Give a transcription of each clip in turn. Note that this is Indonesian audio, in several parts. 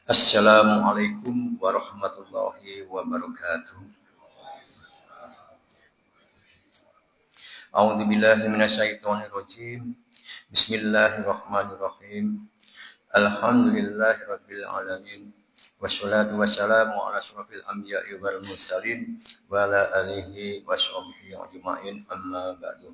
Assalamualaikum warahmatullahi wabarakatuh. A'udzu billahi minasyaitonir rajim. Bismillahirrahmanirrahim. Alhamdulillahirabbil alamin. Wassalatu wassalamu ala asyrofil anbiya'i wal mursalin wa ala alihi washabbihi ajmain amma ba'du.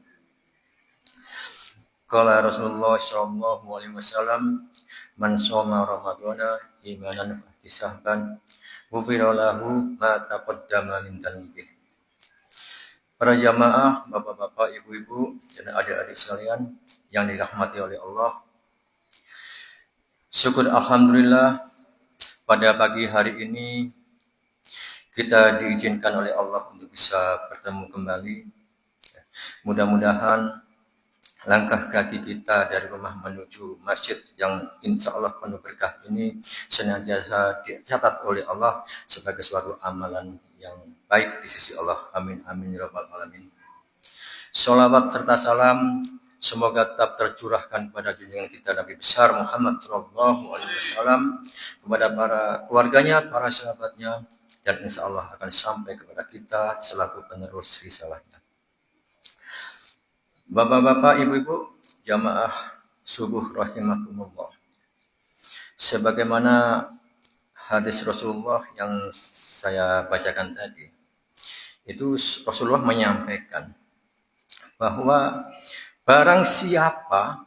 Qala Rasulullah sallallahu alaihi wasallam, man shoma ramadhana imanan wa ihtisaban ghufira lahu ma taqaddama min dhanbihi. Para jamaah, bapak-bapak, ibu-ibu, dan adik-adik sekalian yang dirahmati oleh Allah. Syukur alhamdulillah pada pagi hari ini kita diizinkan oleh Allah untuk bisa bertemu kembali. Mudah-mudahan langkah kaki kita dari rumah menuju masjid yang insya Allah penuh berkah ini senantiasa dicatat oleh Allah sebagai suatu amalan yang baik di sisi Allah. Amin amin ya rabbal alamin. Sholawat serta salam semoga tetap tercurahkan pada junjungan kita Nabi besar Muhammad Shallallahu Alaihi Wasallam, kepada para keluarganya, para sahabatnya, dan insya Allah akan sampai kepada kita selaku penerus risalahnya. Bapak-bapak, ibu-ibu, jamaah subuh rahimakumullah. Sebagaimana hadis Rasulullah yang saya bacakan tadi, itu Rasulullah menyampaikan bahwa barang siapa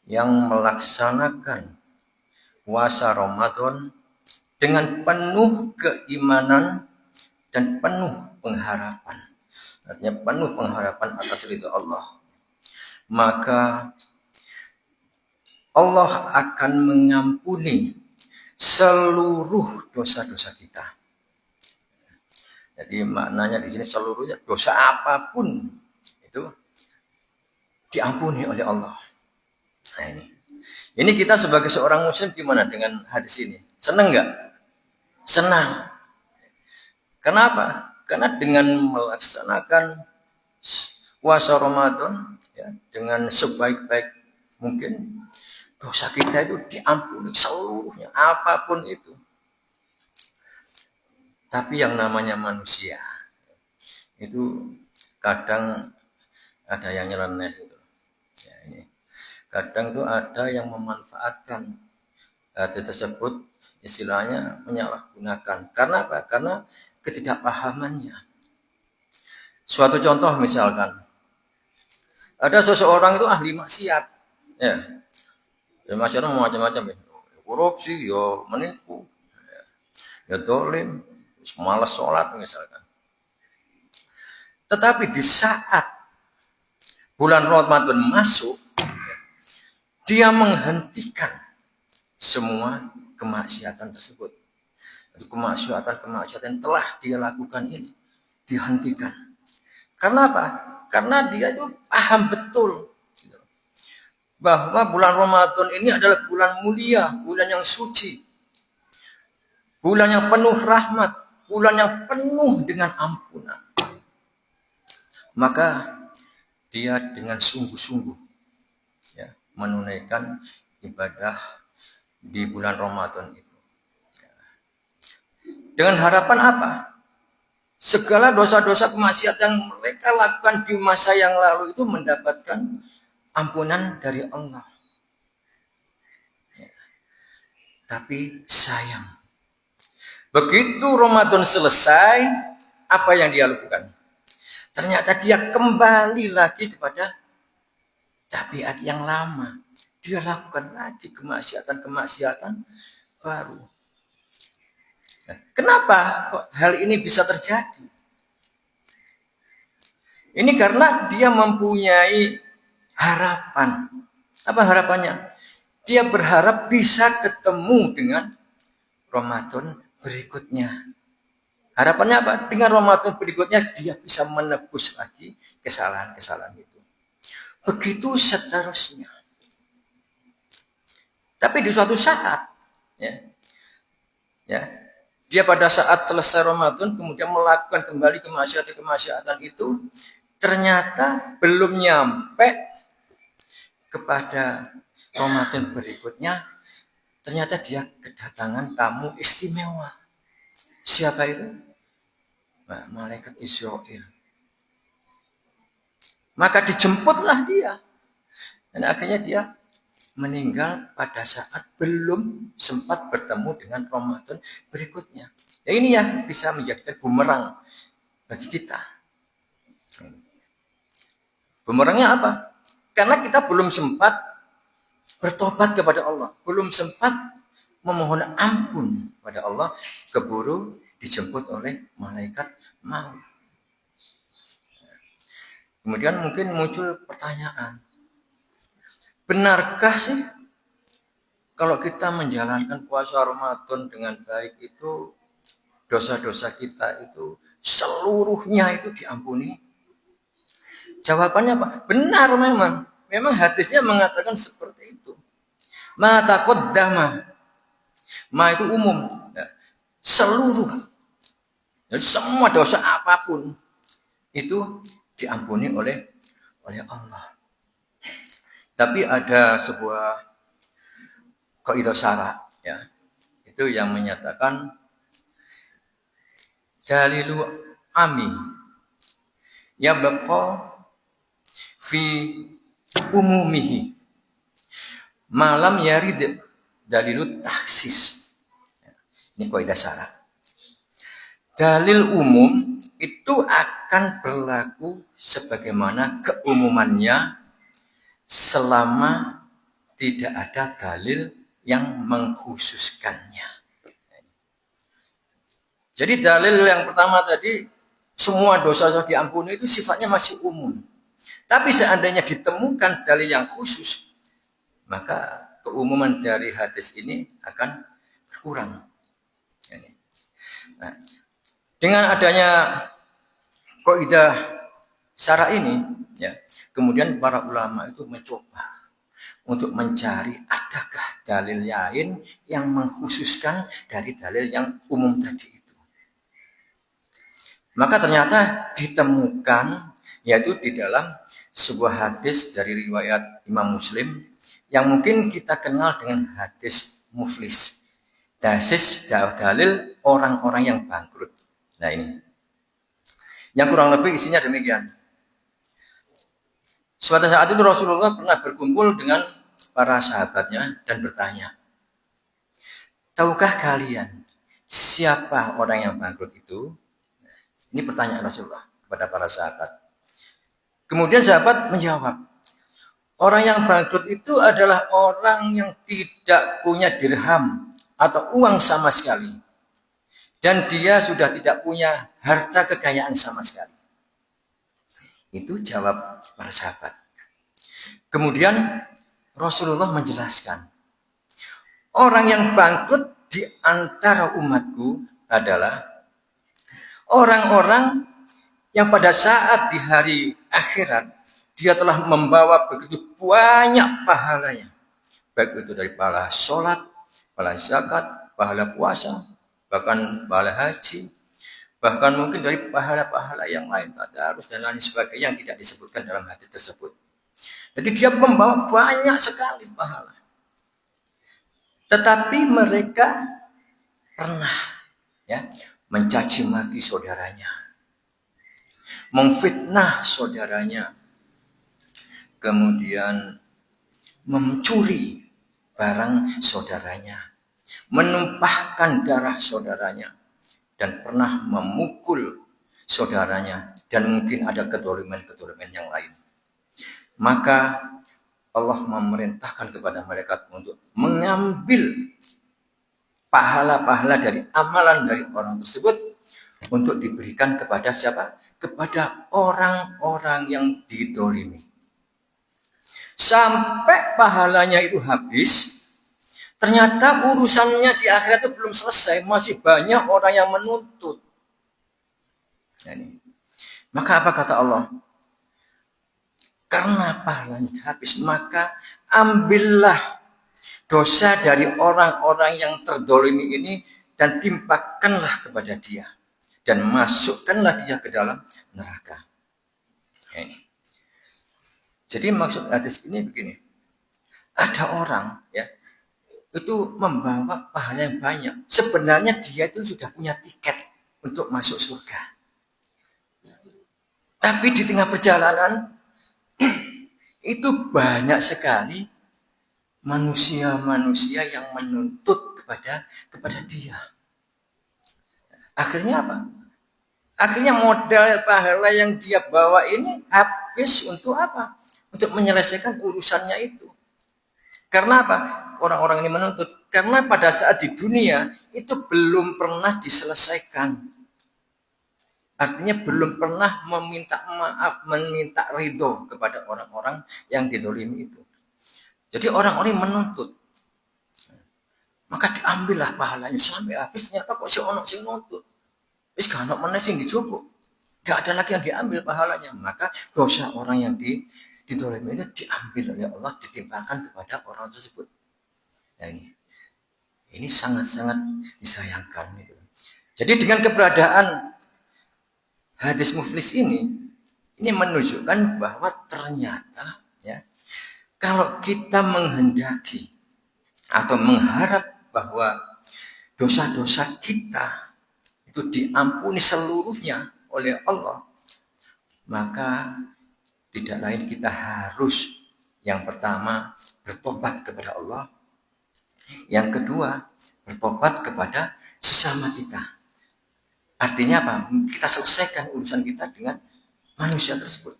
yang melaksanakan puasa Ramadan dengan penuh keimanan dan penuh pengharapan, artinya penuh pengharapan atas ridha Allah, maka Allah akan mengampuni seluruh dosa-dosa kita. Jadi maknanya di sini seluruhnya, dosa apapun itu diampuni oleh Allah. Nah ini kita sebagai seorang muslim gimana dengan hadis ini? Senang nggak? Senang. Kenapa? Karena dengan melaksanakan puasa Ramadan dengan sebaik-baik mungkin, dosa kita itu diampuni seluruhnya, apapun itu. Tapi yang namanya manusia itu kadang ada yang nyeleneh itu. Kadang itu ada yang memanfaatkan hati tersebut, istilahnya menyalahgunakan. Karena apa? Karena ketidakpahamannya. Suatu contoh misalkan, ada seseorang itu ahli maksiat, maksiat macam-macam, korupsi, menipu, dolim, malas sholat misalkan. Tetapi di saat bulan Ramadan masuk, dia menghentikan semua kemaksiatan tersebut. Kemaksiatan yang telah dia lakukan ini dihentikan. Karena apa? Karena dia itu paham betul bahwa bulan Ramadan ini adalah bulan mulia, bulan yang suci, bulan yang penuh rahmat, bulan yang penuh dengan ampunan. Maka dia dengan sungguh-sungguh menunaikan ibadah di bulan Ramadan itu. Dengan harapan apa? Segala dosa-dosa kemaksiatan yang mereka lakukan di masa yang lalu itu mendapatkan ampunan dari Allah. Tapi sayang, begitu Ramadan selesai, apa yang dia lakukan? Ternyata dia kembali lagi kepada tabiat yang lama. Dia lakukan lagi kemaksiatan baru. Kenapa kok hal ini bisa terjadi? Ini karena dia mempunyai harapan. Apa harapannya? Dia berharap bisa ketemu dengan Ramadan berikutnya. Harapannya apa? Dengan Ramadan berikutnya dia bisa menebus lagi kesalahan-kesalahan itu. Begitu seterusnya. Tapi di suatu saat, dia pada saat selesai Ramadan kemudian melakukan kembali kemaksiatan itu, ternyata belum nyampe kepada Ramadan berikutnya, ternyata dia kedatangan tamu istimewa. Siapa itu? Nah, malaikat Israel. Maka dijemputlah dia. Dan akhirnya dia meninggal pada saat belum sempat bertemu dengan Ramadan berikutnya. Ya ini yang bisa menjadikan bumerang bagi kita. Bumerangnya apa? Karena kita belum sempat bertobat kepada Allah. Belum sempat memohon ampun pada Allah. Keburu dijemput oleh malaikat maut. Kemudian mungkin muncul pertanyaan. Benarkah sih kalau kita menjalankan puasa Ramadan dengan baik itu dosa-dosa kita itu seluruhnya itu diampuni? Jawabannya apa? Benar memang. Memang hadisnya mengatakan seperti itu. Ma taqaddama. Ma itu umum. Ya. Seluruh. Jadi semua dosa apapun itu diampuni oleh Allah. Tapi ada sebuah kaidah syara ya. Itu yang menyatakan dalilu ami ya baqa fi umumihi malam yarid dalilut taksis. Ini kaidah syara. Dalil umum itu akan berlaku sebagaimana keumumannya selama tidak ada dalil yang mengkhususkannya. Jadi dalil yang pertama tadi, semua dosa-dosa diampuni itu sifatnya masih umum. Tapi seandainya ditemukan dalil yang khusus, maka keumuman dari hadis ini akan berkurang. Nah, dengan adanya kaidah syara ini, ya, kemudian para ulama itu mencoba untuk mencari adakah dalil lain yang mengkhususkan dari dalil yang umum tadi itu. Maka ternyata ditemukan yaitu di dalam sebuah hadis dari riwayat Imam Muslim yang mungkin kita kenal dengan hadis muflis. Dalil orang-orang yang bangkrut. Nah ini. Yang kurang lebih isinya demikian. Suatu saat itu Rasulullah pernah berkumpul dengan para sahabatnya dan bertanya, tahukah kalian siapa orang yang bangkrut itu? Ini pertanyaan Rasulullah kepada para sahabat. Kemudian sahabat menjawab, orang yang bangkrut itu adalah orang yang tidak punya dirham atau uang sama sekali. Dan dia sudah tidak punya harta kekayaan sama sekali. Itu jawab para sahabat. Kemudian Rasulullah menjelaskan, orang yang bangkrut di antara umatku adalah orang-orang yang pada saat di hari akhirat dia telah membawa begitu banyak pahalanya. Baik itu dari pahala sholat, pahala zakat, pahala puasa, bahkan pahala haji, bahkan mungkin dari pahala-pahala yang lain, tadarus dan lain sebagainya yang tidak disebutkan dalam hadis tersebut. Jadi dia membawa banyak sekali pahala. Tetapi mereka pernah ya mencaci maki saudaranya, memfitnah saudaranya, kemudian mencuri barang saudaranya, menumpahkan darah saudaranya, dan pernah memukul saudaranya, dan mungkin ada kedoliman-kedoliman yang lain. Maka Allah memerintahkan kepada mereka untuk mengambil pahala-pahala dari amalan dari orang tersebut untuk diberikan kepada siapa? Kepada orang-orang yang didolimi. Sampai pahalanya itu habis, ternyata urusannya di akhirat itu belum selesai, masih banyak orang yang menuntut. Maka apa kata Allah? Karena pahalanya habis, maka ambillah dosa dari orang-orang yang terdolimi ini dan timpakanlah kepada dia. Dan masukkanlah dia ke dalam neraka. Ini. Jadi maksud hadis ini begini. Ada orang ya itu membawa pahala yang banyak. Sebenarnya dia itu sudah punya tiket untuk masuk surga. Tapi di tengah perjalanan itu banyak sekali manusia-manusia yang menuntut kepada dia. Akhirnya apa? Akhirnya modal pahala yang dia bawa ini habis untuk apa? Untuk menyelesaikan urusannya itu. Karena apa? Orang-orang ini menuntut. Karena pada saat di dunia itu belum pernah diselesaikan. Artinya belum pernah meminta maaf, meminta ridho kepada orang-orang yang didolimi itu. Jadi orang-orang menuntut. Maka diambillah pahalanya sampai habis. Ternyata kok si ono sing nuntut. Wis gak ono meneh sing dicukup. Gak ada lagi yang diambil pahalanya. Maka dosa orang yang didolimi itu diambil oleh Allah, ditimpakan kepada orang tersebut. Ya, ini sangat-sangat disayangkan. Jadi dengan keberadaan hadis muflis ini menunjukkan bahwa ternyata ya, kalau kita menghendaki atau mengharap bahwa dosa-dosa kita itu diampuni seluruhnya oleh Allah, maka tidak lain kita harus yang pertama bertobat kepada Allah, yang kedua bertobat kepada sesama kita. Artinya apa? Kita selesaikan urusan kita dengan manusia tersebut.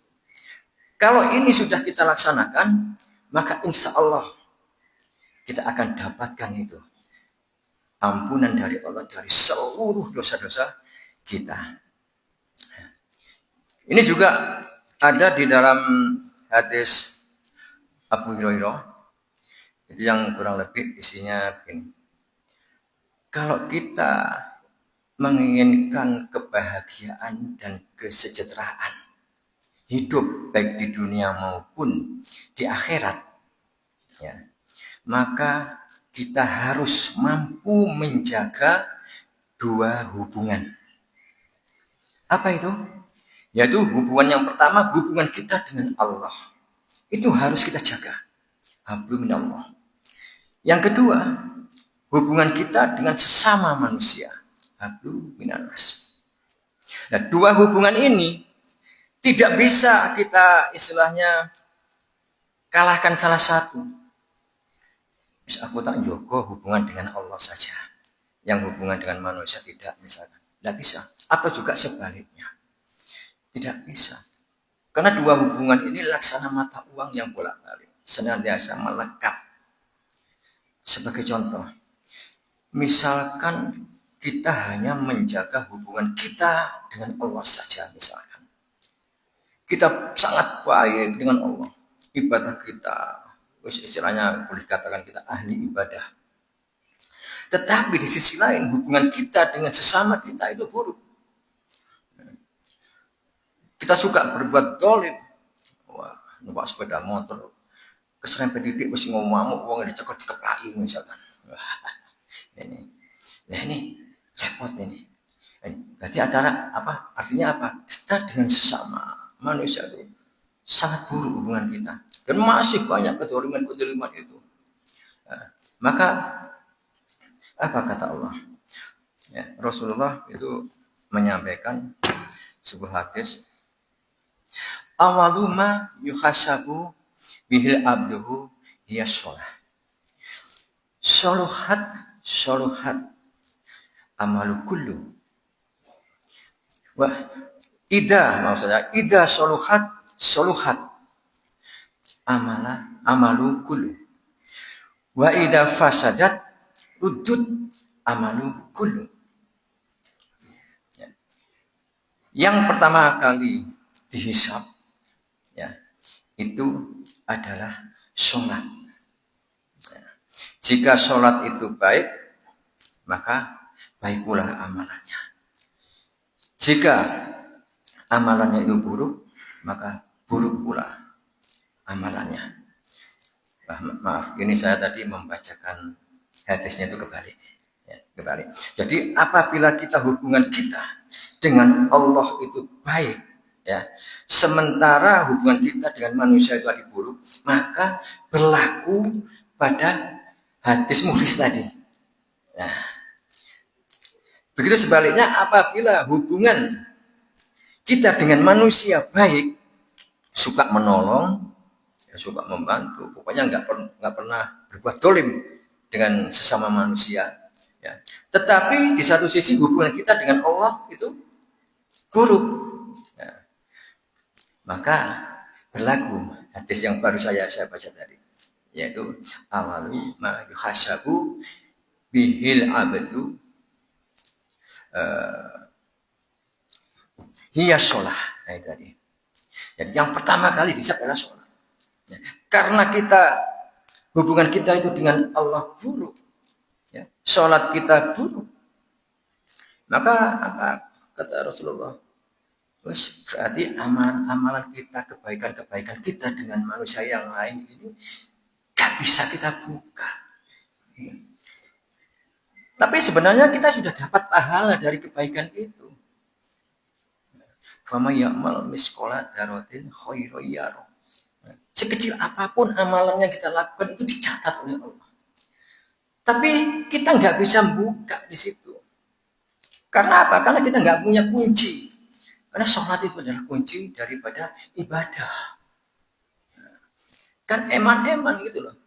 Kalau ini sudah kita laksanakan, maka insya Allah kita akan dapatkan itu ampunan dari Allah dari seluruh dosa-dosa kita. Ini juga ada di dalam hadis Abu Hurairah, itu yang kurang lebih isinya begini. Kalau kita menginginkan kebahagiaan dan kesejahteraan hidup baik di dunia maupun di akhirat, ya, maka kita harus mampu menjaga dua hubungan. Apa itu? Yaitu hubungan yang pertama, hubungan kita dengan Allah. Itu harus kita jaga. Hablum minallah. Yang kedua, hubungan kita dengan sesama manusia. Hablum minannas. Nah, dua hubungan ini tidak bisa kita istilahnya kalahkan salah satu. Aku tak jogo hubungan dengan Allah saja, yang hubungan dengan manusia tidak, misalkan. Tidak bisa. Atau juga sebaliknya. Tidak bisa. Karena dua hubungan ini laksana mata uang yang bolak-balik, senantiasa melekat. Sebagai contoh, misalkan kita hanya menjaga hubungan kita dengan Allah saja, misalkan. Kita sangat baik dengan Allah. Ibadah kita, istilahnya boleh katakan kita ahli ibadah. Tetapi di sisi lain hubungan kita dengan sesama kita itu buruk. Kita suka berbuat dolim. Wah, numpak sepeda motor keserempet titik mesti ngomong uang dicekok-cekekai misalkan. Wah, ini repot ini. Berarti artinya apa? Kita dengan sesama manusia itu sangat buruk hubungan kita. Dan masih banyak kedoliman-kedoliman itu. Nah, maka apa kata Allah? Ya, Rasulullah itu menyampaikan sebuah hadis. Awaluma yuhasabu bihil abduhu hiya sholah. Sholuhat amalu kullu. Wah, maksudnya soluhat amalu kullu. Wa ida fasadat rudud amalu kullu. Yang pertama kali dihisab, ya, itu adalah sholat. Jika sholat itu baik, maka baik pula amalannya. Jika amalannya itu buruk, maka buruk pula amalannya. Maaf, ini saya tadi membacakan hadisnya itu kebalik. Ya, kebalik. Jadi apabila kita hubungan kita dengan Allah itu baik, ya, sementara hubungan kita dengan manusia itu buruk, maka berlaku pada hadis mukhlis tadi. Nah, begitu sebaliknya apabila hubungan kita dengan manusia baik, suka menolong, ya suka membantu, pokoknya nggak pernah berbuat dolim dengan sesama manusia. Ya. Tetapi di satu sisi hubungan kita dengan Allah itu buruk. Ya. Maka berlaku hadis yang baru saya baca tadi, yaitu awalu ma yuhasabu bihil abdu hiya sholah. Nah, itu tadi. Jadi yang pertama kali disebut adalah sholat. Ya. Karena hubungan kita itu dengan Allah buruk, ya. Sholat kita buruk. Maka apa kata Rasulullah? Berarti amalan-amalan kita, kebaikan-kebaikan kita dengan manusia yang lain ini gak bisa kita buka. Ya. Tapi sebenarnya kita sudah dapat pahala dari kebaikan itu. Fama ya'mal misqala dzarratin khairan yarah. Sekecil apapun amalan yang kita lakukan itu dicatat oleh Allah. Tapi kita nggak bisa buka di situ. Karena apa? Karena kita nggak punya kunci. Karena sholat itu adalah kunci daripada ibadah. Kan eman-eman gitu loh.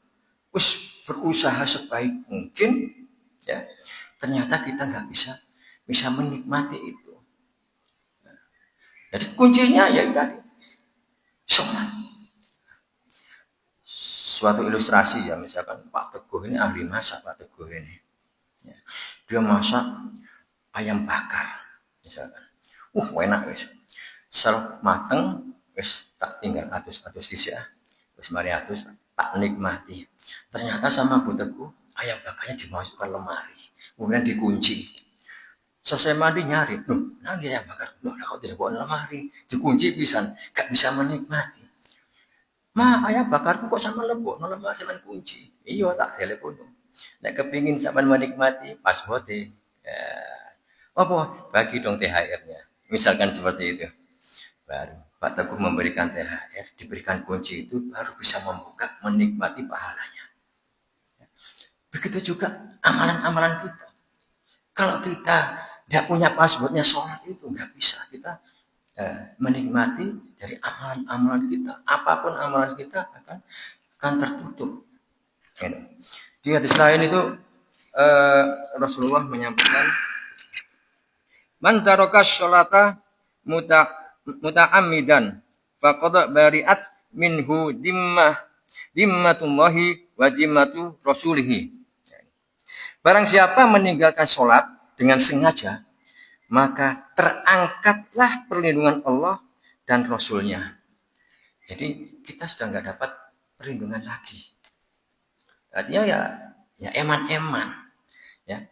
Terus berusaha sebaik mungkin, ya. Ternyata kita nggak bisa menikmati itu. Jadi kuncinya ya tadi sholat. Suatu ilustrasi ya, misalkan Pak Teguh ini ahli masak, Pak Teguh ini. Ya. Dia masak ayam bakar, misalkan. Enak wis. Serp mateng, wis tak tinggal atus-atus ya. Wis mari atus tak nikmati. Ternyata sama Bu Teguh, ayam bakarnya dimasukkan lemari, kemudian dikunci. Selesai mandi nyari, nanti ayam bakar. Kok tidak bawa lemari, dikunci pisan, gak bisa menikmati. Ayam bakarku kok sama lembut, lemari sama kunci. Iya tak telepon. Nek kepingin sampean menikmati pas bote. Ya. Apa? Bagi dong THR-nya. Misalkan seperti itu. Baru Pak Teguh memberikan THR, diberikan kunci itu baru bisa membuka, menikmati pahalanya. Begitu juga amalan-amalan kita. Kalau kita tidak punya passwordnya sholat itu nggak bisa kita menikmati dari amalan-amalan kita. Apapun amalan kita akan tertutup. Di hadis lain itu Rasulullah menyampaikan, man taraka sholata muta'ammidan faqad bari'at minhu dimmatullahi wa dimmatu rasulihi. Barang siapa meninggalkan sholat dengan sengaja, maka terangkatlah perlindungan Allah dan Rasulnya. Jadi kita sudah nggak dapat perlindungan lagi. Artinya ya eman-eman, ya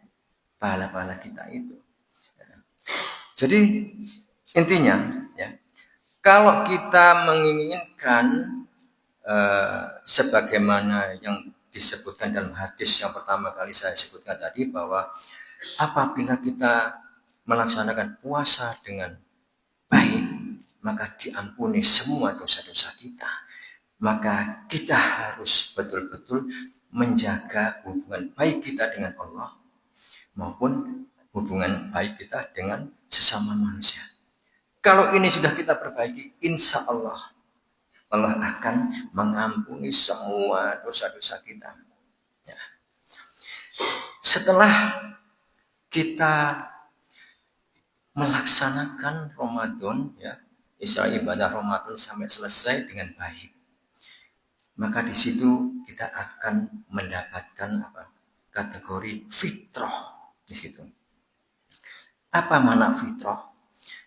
pahala-pahala kita itu. Jadi intinya, ya kalau kita menginginkan sebagaimana yang disebutkan dalam hadis yang pertama kali saya sebutkan tadi, bahwa apabila kita melaksanakan puasa dengan baik, maka diampuni semua dosa-dosa kita. Maka kita harus betul-betul menjaga hubungan baik kita dengan Allah maupun hubungan baik kita dengan sesama manusia. Kalau ini sudah kita perbaiki, insya Allah Allah akan mengampuni semua dosa-dosa kita. Ya. Setelah kita melaksanakan Ramadan, ya, ibadah Ramadan sampai selesai dengan baik, maka di situ kita akan mendapatkan kategori fitrah di situ. Apa makna fitrah?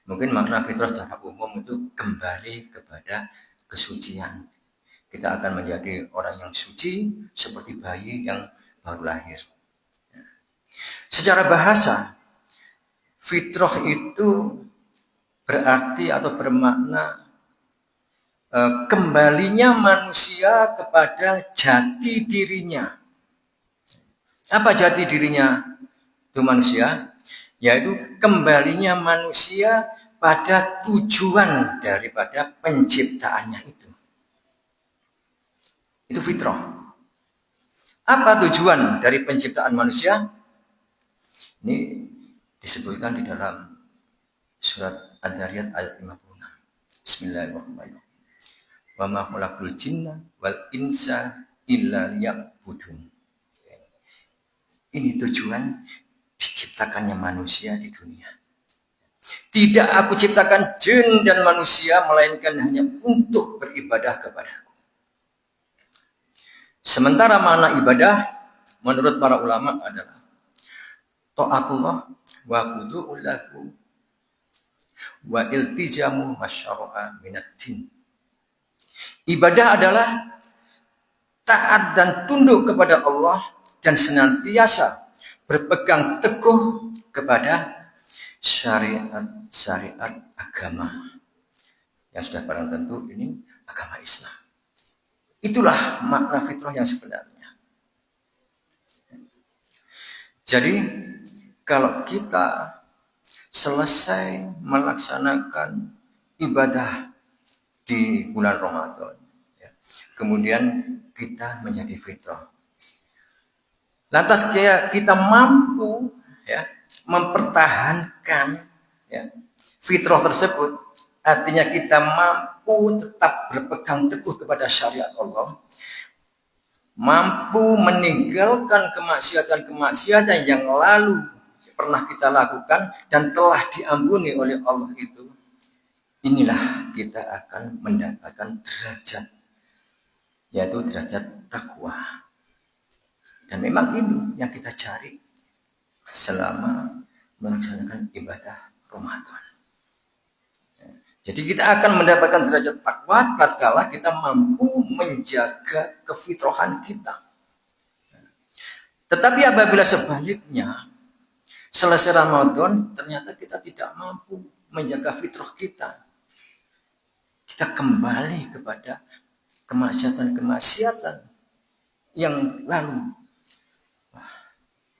Mungkin makna fitrah secara umum itu kembali kepada kesucian. Kita akan menjadi orang yang suci seperti bayi yang baru lahir. Secara bahasa, fitrah itu berarti atau bermakna kembalinya manusia kepada jati dirinya. Apa jati dirinya itu manusia? Yaitu kembalinya manusia pada tujuan daripada penciptaannya itu. Itu fitrah. Apa tujuan dari penciptaan manusia? Ini disebutkan di dalam surat Ad-Dariyat ayat 56. Bismillahirrahmanirrahim. Wa ma khalaqul jinna wal insa illa liya'budun. Ini tujuan diciptakannya manusia di dunia. Tidak aku ciptakan jin dan manusia melainkan hanya untuk beribadah kepadaku. Sementara makna ibadah menurut para ulama adalah ta'atullah wa qudu'ullahu wa iltijamu masyara'a minad din. Ibadah adalah taat dan tunduk kepada Allah dan senantiasa berpegang teguh kepada syariat agama. Yang sudah barang tentu ini agama Islam. Itulah makna fitrah yang sebenarnya. Jadi kalau kita selesai melaksanakan ibadah di bulan Ramadan, ya, kemudian kita menjadi fitrah. Lantas kita mampu ya, mempertahankan ya, fitrah tersebut, artinya kita mampu tetap berpegang teguh kepada syariat Allah, mampu meninggalkan kemaksiatan-kemaksiatan yang lalu pernah kita lakukan dan telah diampuni oleh Allah itu. Inilah kita akan mendapatkan derajat, yaitu derajat takwa. Dan memang ini yang kita cari selama melaksanakan ibadah Ramadan. Jadi kita akan mendapatkan derajat takwa tatkala kita mampu menjaga kefitrahan kita. Tetapi apabila sebaliknya, selesai Ramadan ternyata kita tidak mampu menjaga fitrah kita, kita kembali kepada kemaksiatan-kemaksiatan yang lalu.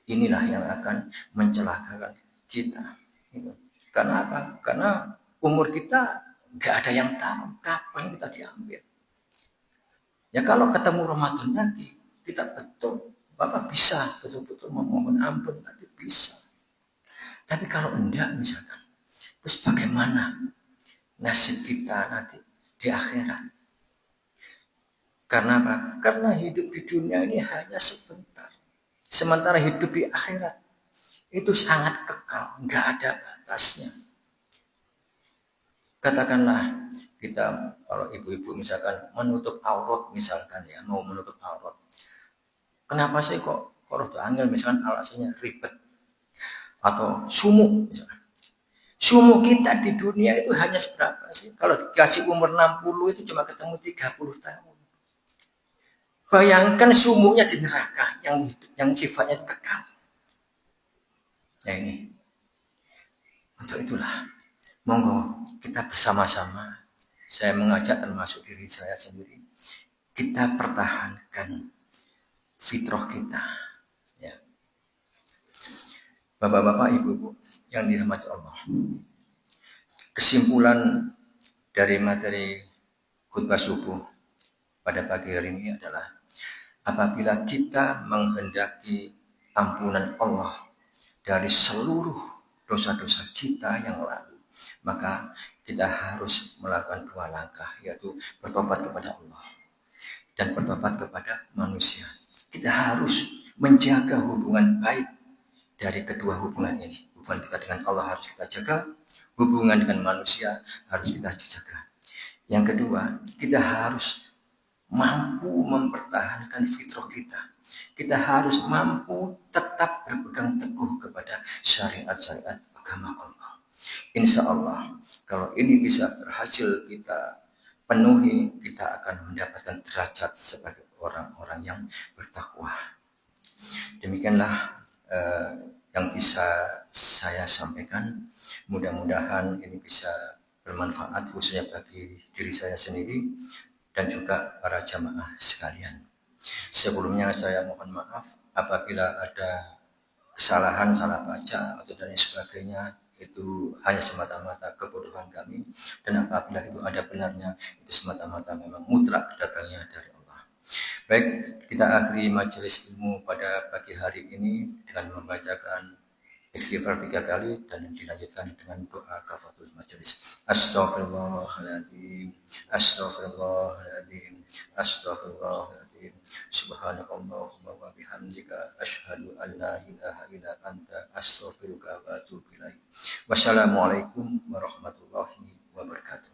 Inilah yang akan mencelakakan kita. Karena apa? Karena umur kita nggak ada yang tahu kapan kita diambil. Ya kalau ketemu Ramadan nanti, kita Bapak bisa betul-betul memohon ampun nanti bisa. Tapi kalau enggak misalkan, terus bagaimana nasib kita nanti di akhirat? Karena apa? Karena hidup di dunia ini hanya sebentar. Sementara hidup di akhirat itu sangat kekal, nggak ada batasnya. Katakanlah kita kalau ibu-ibu misalkan menutup aurat misalkan ya, mau menutup aurat. Kenapa sih kok angel misalkan alasannya ribet atau sumuk misalkan. Sumuk kita di dunia itu hanya seberapa sih? Kalau dikasih umur 60 itu cuma ketemu 30 tahun. Bayangkan sumuknya di neraka yang sifatnya kekal. Ya ini. Untuk itulah, monggo kita bersama-sama, saya mengajak termasuk diri saya sendiri, kita pertahankan fitrah kita. Ya. Bapak-bapak, ibu-ibu yang dirahmati Allah. Kesimpulan dari materi khutbah subuh pada pagi hari ini adalah apabila kita menghendaki ampunan Allah dari seluruh dosa-dosa kita yang lalu, maka kita harus melakukan 2 langkah, yaitu bertobat kepada Allah dan bertobat kepada manusia. Kita harus menjaga hubungan baik dari kedua hubungan ini. Hubungan kita dengan Allah harus kita jaga, hubungan dengan manusia harus kita jaga. Yang kedua, kita harus mampu mempertahankan fitrah kita. Kita harus mampu tetap berpegang teguh kepada syariat-syariat agama Allah. Insya Allah, kalau ini bisa berhasil kita penuhi, kita akan mendapatkan derajat sebagai orang-orang yang bertakwa. Demikianlah yang bisa saya sampaikan. Mudah-mudahan ini bisa bermanfaat khususnya bagi diri saya sendiri dan juga para jamaah sekalian. Sebelumnya saya mohon maaf apabila ada kesalahan, salah baca atau dan sebagainya, itu hanya semata-mata kebodohan kami, dan apabila itu ada benarnya itu semata-mata memang mutlak datangnya dari Allah. Baik, kita akhiri majelis ilmu pada pagi hari ini dengan membacakan istighfar 3 kali dan dilanjutkan dengan doa kafaratul majelis. Astaghfirullahaladzim, astaghfirullahaladzim, astaghfirullahaladzim. Subhanakallahumma wa bihamdika asyhadu an la ilaha illa anta astaghfiruka wa atubu ilaik. Wassalamualaikum warahmatullahi wabarakatuh.